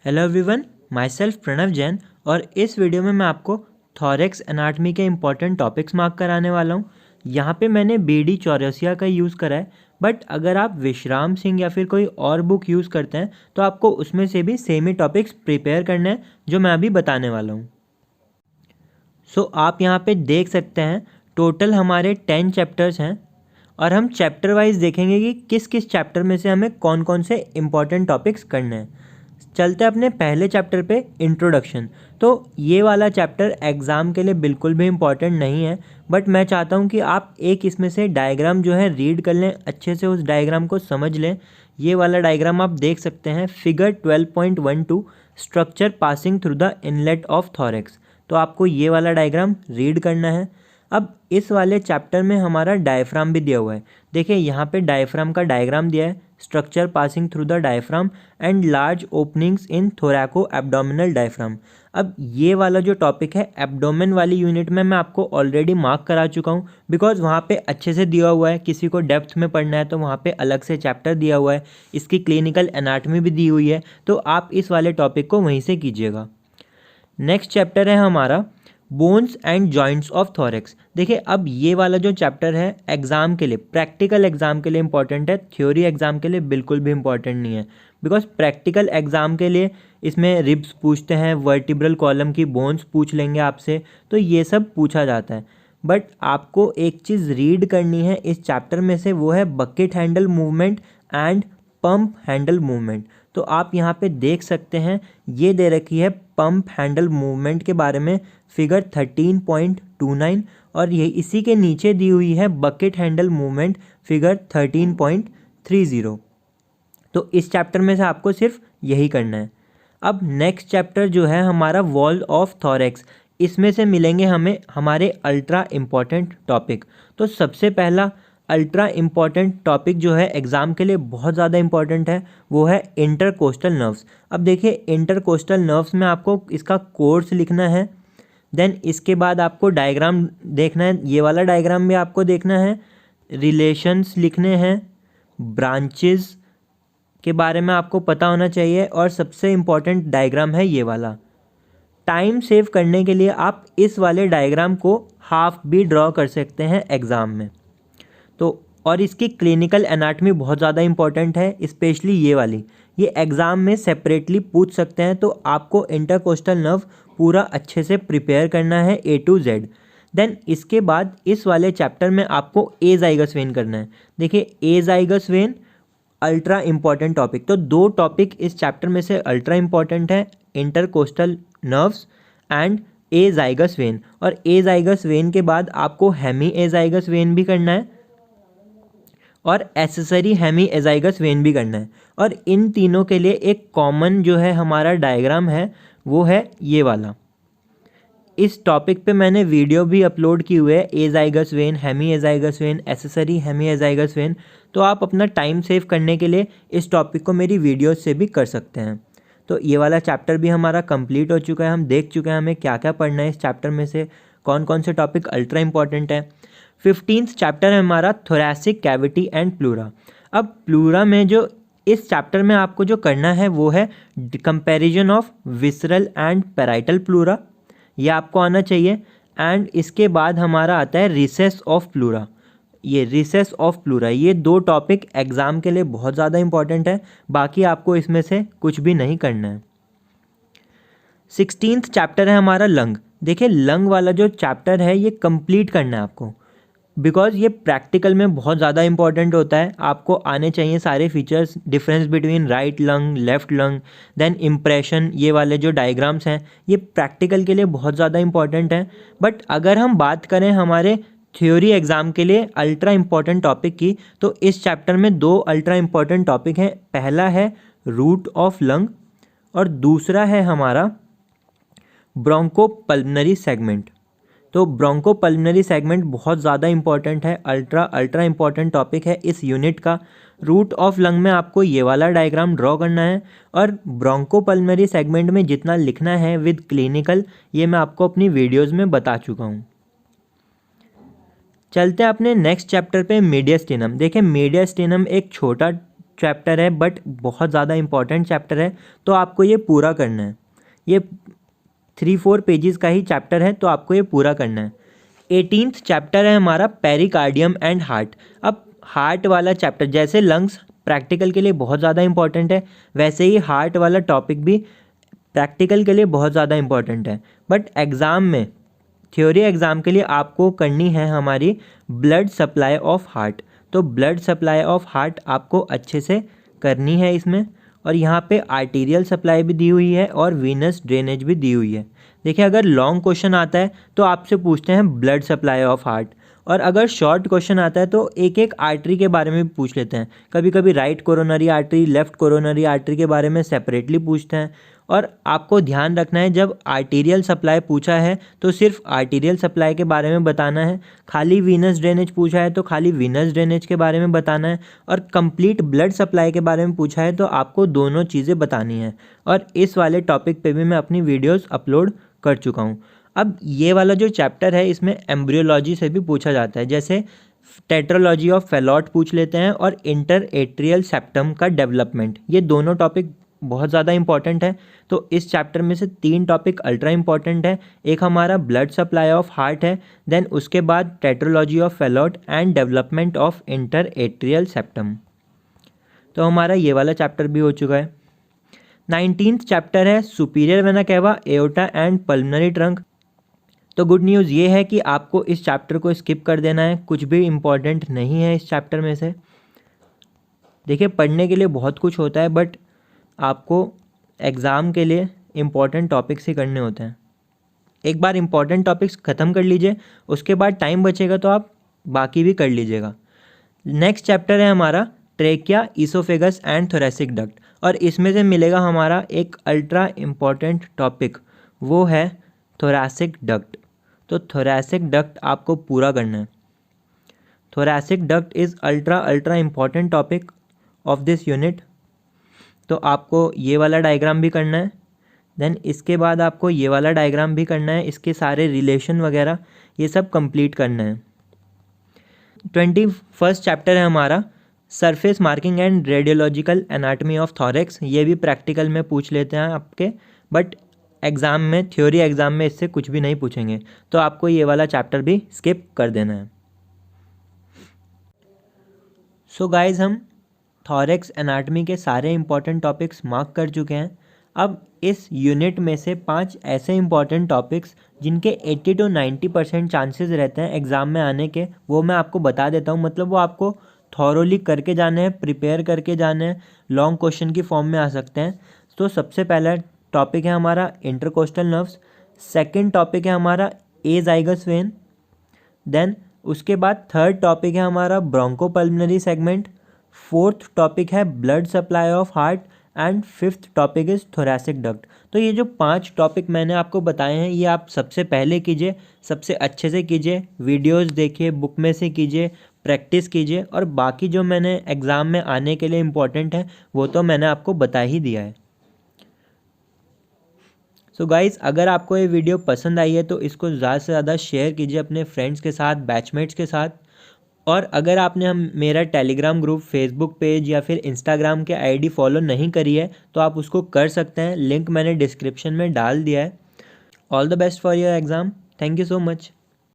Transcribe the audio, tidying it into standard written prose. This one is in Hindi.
Hello everyone, my self Pranav Jain. और इस वीडियो में मैं आपको थॉरेक्स एनाटमी के इंपॉर्टेंट टॉपिक्स मार्क कराने वाला हूँ। यहाँ पे मैंने BD चौरसिया का यूज़ करा है, बट अगर आप विश्राम सिंह या फिर कोई और बुक यूज़ करते हैं तो आपको उसमें से भी सेम ही टॉपिक्स प्रिपेयर करने हैं जो मैं अभी बताने वाला हूँ। सो आप यहाँ पे देख सकते हैं टोटल हमारे 10 चैप्टर्स हैं और हम चैप्टर वाइज देखेंगे कि किस किस चैप्टर में से हमें कौन कौन से इंपॉर्टेंट टॉपिक्स करने हैं। चलते हैं अपने पहले चैप्टर पे, इंट्रोडक्शन। तो ये वाला चैप्टर एग्ज़ाम के लिए बिल्कुल भी इम्पॉर्टेंट नहीं है, बट मैं चाहता हूँ कि आप एक इसमें से डायग्राम जो है रीड कर लें, अच्छे से उस डायग्राम को समझ लें। ये वाला डायग्राम आप देख सकते हैं, figure 12.12 structure passing through the inlet of thorax. तो आपको ये वाला डायग्राम रीड करना है। अब इस वाले चैप्टर में हमारा डायफ्राम भी दिया हुआ है। देखिए यहाँ पे डायफ्राम का डायग्राम दिया है, structure passing through the diaphragm and large openings in थोरैको abdominal diaphragm. अब ये वाला जो टॉपिक है एब्डोमेन वाली यूनिट में मैं आपको ऑलरेडी मार्क करा चुका हूँ, बिकॉज वहाँ पे अच्छे से दिया हुआ है। किसी को डेप्थ में पढ़ना है तो वहाँ पे अलग से चैप्टर दिया हुआ है, इसकी क्लिनिकल एनाटमी भी दी हुई है, तो आप इस वाले टॉपिक को वहीं से कीजिएगा। नेक्स्ट चैप्टर है हमारा bones and joints of thorax. देखिए अब ये वाला जो चैप्टर है एग्ज़ाम के लिए, प्रैक्टिकल एग्ज़ाम के लिए इंपॉर्टेंट है, थ्योरी एग्ज़ाम के लिए बिल्कुल भी इंपॉर्टेंट नहीं है। बिकॉज प्रैक्टिकल एग्ज़ाम के लिए इसमें रिब्स पूछते हैं, वर्टिब्रल कॉलम की बोन्स पूछ लेंगे आपसे, तो ये सब पूछा जाता है। बट आपको एक चीज़ रीड करनी है इस चैप्टर में से, वो है bucket handle movement and pump handle movement. तो आप यहाँ पे देख सकते हैं ये दे रखी है पंप हैंडल मूवमेंट के बारे में फिगर 13.29, और ये इसी के नीचे दी हुई है बकेट हैंडल मूवमेंट फिगर 13.30। तो इस चैप्टर में से आपको सिर्फ यही करना है। अब नेक्स्ट चैप्टर जो है हमारा वॉल ऑफ थॉरेक्स, इसमें से मिलेंगे हमें हमारे अल्ट्रा इम्पॉर्टेंट टॉपिक। तो सबसे पहला अल्ट्रा इम्पॉर्टेंट टॉपिक जो है एग्ज़ाम के लिए बहुत ज़्यादा इम्पॉर्टेंट है, वो है इंटरकोस्टल नर्व्स। अब देखिए इंटरकोस्टल नर्व्स में आपको इसका कोर्स लिखना है, देन इसके बाद आपको डायग्राम देखना है, ये वाला डायग्राम भी आपको देखना है, रिलेशंस लिखने हैं, ब्रांचेस के बारे में आपको पता होना चाहिए, और सबसे इम्पॉर्टेंट डायग्राम है ये वाला। टाइम सेव करने के लिए आप इस वाले डायग्राम को हाफ भी ड्रॉ कर सकते हैं एग्ज़ाम में। तो और इसकी क्लिनिकल एनाटमी बहुत ज़्यादा इंपॉर्टेंट है, स्पेशली ये वाली, ये एग्ज़ाम में सेपरेटली पूछ सकते हैं। तो आपको इंटरकोस्टल नर्व पूरा अच्छे से प्रिपेयर करना है A to Z। देन इसके बाद इस वाले चैप्टर में आपको एजाइगस वेन करना है। देखिए azygos when ultra important topic, तो दो टॉपिक इस चैप्टर में से अल्ट्रा इंपॉर्टेंट है, intercostal nerves and azygos when. और एजाइगस वेन के बाद आपको हेमी एजाइगस वेन भी करना है और एसेसरी हेमी एजाइगस वेन भी करना है। और इन तीनों के लिए एक कॉमन जो है हमारा डायग्राम है, वो है ये वाला। इस टॉपिक पे मैंने वीडियो भी अपलोड की हुई है, azygos vein, hemi azygos vein, accessory hemi azygos vein. तो आप अपना टाइम सेव करने के लिए इस टॉपिक को मेरी वीडियोस से भी कर सकते हैं। तो ये वाला चैप्टर भी हमारा कंप्लीट हो चुका है, हम देख चुके हैं हमें क्या क्या पढ़ना है इस चैप्टर में से, कौन कौन से टॉपिक अल्ट्रा इंपॉर्टेंट है। 15th चैप्टर है हमारा थोरैसिक कैविटी एंड प्लूरा। अब प्लूरा में जो इस चैप्टर में आपको जो करना है वो है comparison of visceral and parietal pleura, ये आपको आना चाहिए। एंड इसके बाद हमारा आता है रिसेस ऑफ प्लूरा, ये रिसेस ऑफ प्लूरा, ये दो टॉपिक एग्ज़ाम के लिए बहुत ज़्यादा इंपॉर्टेंट है, बाकी आपको इसमें से कुछ भी नहीं करना है। 16th चैप्टर है हमारा लंग। देखिए लंग वाला जो चैप्टर है ये कंप्लीट करना है आपको, बिकॉज ये प्रैक्टिकल में बहुत ज़्यादा इंपॉर्टेंट होता है। आपको आने चाहिए सारे features, difference between right lung, left lung, then impression, ये वाले जो डायग्राम्स हैं ये प्रैक्टिकल के लिए बहुत ज़्यादा इंपॉर्टेंट हैं। बट अगर हम बात करें हमारे थ्योरी एग्ज़ाम के लिए अल्ट्रा इंपॉर्टेंट टॉपिक की, तो इस चैप्टर में दो अल्ट्रा इंपॉर्टेंट टॉपिक हैं। पहला है रूट ऑफ लंग और दूसरा है हमारा ब्रोंकोपल्मनरी सेगमेंट। तो ब्रोंकोपल्मनरी सेगमेंट बहुत ज़्यादा इंपॉर्टेंट है, अल्ट्रा इंपॉर्टेंट टॉपिक है इस यूनिट का। रूट ऑफ लंग में आपको ये वाला डायग्राम ड्रॉ करना है, और ब्रोंकोपल्मनरी सेगमेंट में जितना लिखना है विद क्लिनिकल, ये मैं आपको अपनी वीडियोज़ में बता चुका हूँ। चलते हैं अपने नेक्स्ट चैप्टर पे, मीडियस्टेनम। देखिए मीडियस्टेनम एक छोटा चैप्टर है बट बहुत ज़्यादा इंपॉर्टेंट चैप्टर है, तो आपको ये पूरा करना है। ये 3-4 पेजेस का ही चैप्टर है, तो आपको ये पूरा करना है। 18th चैप्टर है हमारा पेरिकार्डियम एंड हार्ट। अब हार्ट वाला चैप्टर, जैसे लंग्स प्रैक्टिकल के लिए बहुत ज़्यादा इंपॉर्टेंट है, वैसे ही हार्ट वाला टॉपिक भी प्रैक्टिकल के लिए बहुत ज़्यादा इंपॉर्टेंट है। बट एग्ज़ाम में, थ्योरी एग्ज़ाम के लिए आपको करनी है हमारी ब्लड सप्लाई ऑफ हार्ट। तो ब्लड सप्लाई ऑफ हार्ट आपको अच्छे से करनी है इसमें। और यहाँ पे आर्टीरियल सप्लाई भी दी हुई है और वीनस ड्रेनेज भी दी हुई है। देखिए, अगर लॉन्ग क्वेश्चन आता है तो आपसे पूछते हैं ब्लड सप्लाई ऑफ हार्ट, और अगर शॉर्ट क्वेश्चन आता है तो एक एक आर्टरी के बारे में भी पूछ लेते हैं। कभी कभी right coronary artery, left coronary artery के बारे में सेपरेटली पूछते हैं। और आपको ध्यान रखना है, जब आर्टीरियल सप्लाई पूछा है तो सिर्फ आर्टीरियल सप्लाई के बारे में बताना है, खाली वीनस ड्रेनेज पूछा है तो खाली वीनस ड्रेनेज के बारे में बताना है, और कंप्लीट ब्लड सप्लाई के बारे में पूछा है तो आपको दोनों चीज़ें बतानी है। और इस वाले टॉपिक पे भी मैं अपनी वीडियोस अपलोड कर चुका हूँ। अब ये वाला जो चैप्टर है इसमें एम्ब्रियोलॉजी से भी पूछा जाता है, जैसे टेट्रोलॉजी ऑफ फेलॉट पूछ लेते हैं और इंटर एट्रियल सेप्टम का डेवलपमेंट। ये दोनों टॉपिक बहुत ज़्यादा इंपॉर्टेंट है। तो इस चैप्टर में से 3 टॉपिक अल्ट्रा इंपॉर्टेंट है। एक हमारा ब्लड सप्लाई ऑफ हार्ट है, देन उसके बाद tetralogy of Fallot and development of inter atrial septum. तो हमारा ये वाला चैप्टर भी हो चुका है। 19th चैप्टर है superior vena cava, aorta and pulmonary trunk. तो गुड न्यूज़ ये है कि आपको इस चैप्टर को स्किप कर देना है, कुछ भी इम्पॉर्टेंट नहीं है इस चैप्टर में से। देखिए, पढ़ने के लिए बहुत कुछ होता है बट आपको एग्ज़ाम के लिए इम्पॉर्टेंट टॉपिक्स ही करने होते हैं। एक बार इम्पॉर्टेंट टॉपिक्स ख़त्म कर लीजिए, उसके बाद टाइम बचेगा तो आप बाकी भी कर लीजिएगा। नेक्स्ट चैप्टर है हमारा trachea, oesophagus and thoracic duct, और इसमें से मिलेगा हमारा एक अल्ट्रा इम्पॉर्टेंट टॉपिक, वो है थोरेसिक डक्ट। तो थोरेसिक डक्ट आपको पूरा करना है। Thoracic duct is ultra important topic of this unit. तो आपको ये वाला डायग्राम भी करना है, देन इसके बाद आपको ये वाला डायग्राम भी करना है, इसके सारे रिलेशन वगैरह ये सब कंप्लीट करना है। 21st चैप्टर है हमारा surface marking and radiological anatomy of thorax. ये भी प्रैक्टिकल में पूछ लेते हैं आपके, बट एग्ज़ाम में, थ्योरी एग्ज़ाम में इससे कुछ भी नहीं पूछेंगे, तो आपको ये वाला चैप्टर भी स्किप कर देना है। सो गाइज, हम थॉरेक्स एनाटमी के सारे इंपॉर्टेंट टॉपिक्स मार्क कर चुके हैं। अब इस यूनिट में से 5 ऐसे इंपॉर्टेंट टॉपिक्स जिनके 80 to 90% चांसेस रहते हैं एग्ज़ाम में आने के, वो मैं आपको बता देता हूँ। मतलब वो आपको थॉरोली करके जाने हैं, प्रिपेयर करके जाने हैं, लॉन्ग क्वेश्चन की फॉर्म में आ सकते हैं। तो सबसे पहला टॉपिक है हमारा इंटरकोस्टल नर्व्स। सेकंड टॉपिक है हमारा एजाइगस वेन। देन उसके बाद थर्ड टॉपिक है हमारा ब्रोंकोपल्मोनरी सेगमेंट। फोर्थ टॉपिक है blood supply of heart and fifth topic is thoracic duct. तो ये जो 5 टॉपिक मैंने आपको बताए हैं, ये आप सबसे पहले कीजिए, सबसे अच्छे से कीजिए, वीडियोस देखिए, बुक में से कीजिए, प्रैक्टिस कीजिए, और बाकी जो मैंने एग्ज़ाम में आने के लिए इम्पोर्टेंट है वो तो मैंने आपको बता ही दिया है। सो गाइज़, अगर आपको ये वीडियो पसंद आई है तो इसको ज़्यादा से ज़्यादा शेयर कीजिए अपने फ्रेंड्स के साथ, बैचमेट्स के साथ। और अगर आपने मेरा टेलीग्राम ग्रुप, फेसबुक पेज या फिर इंस्टाग्राम के आईडी फॉलो नहीं करी है तो आप उसको कर सकते हैं, लिंक मैंने डिस्क्रिप्शन में डाल दिया है। All the best for your exam. Thank you so much.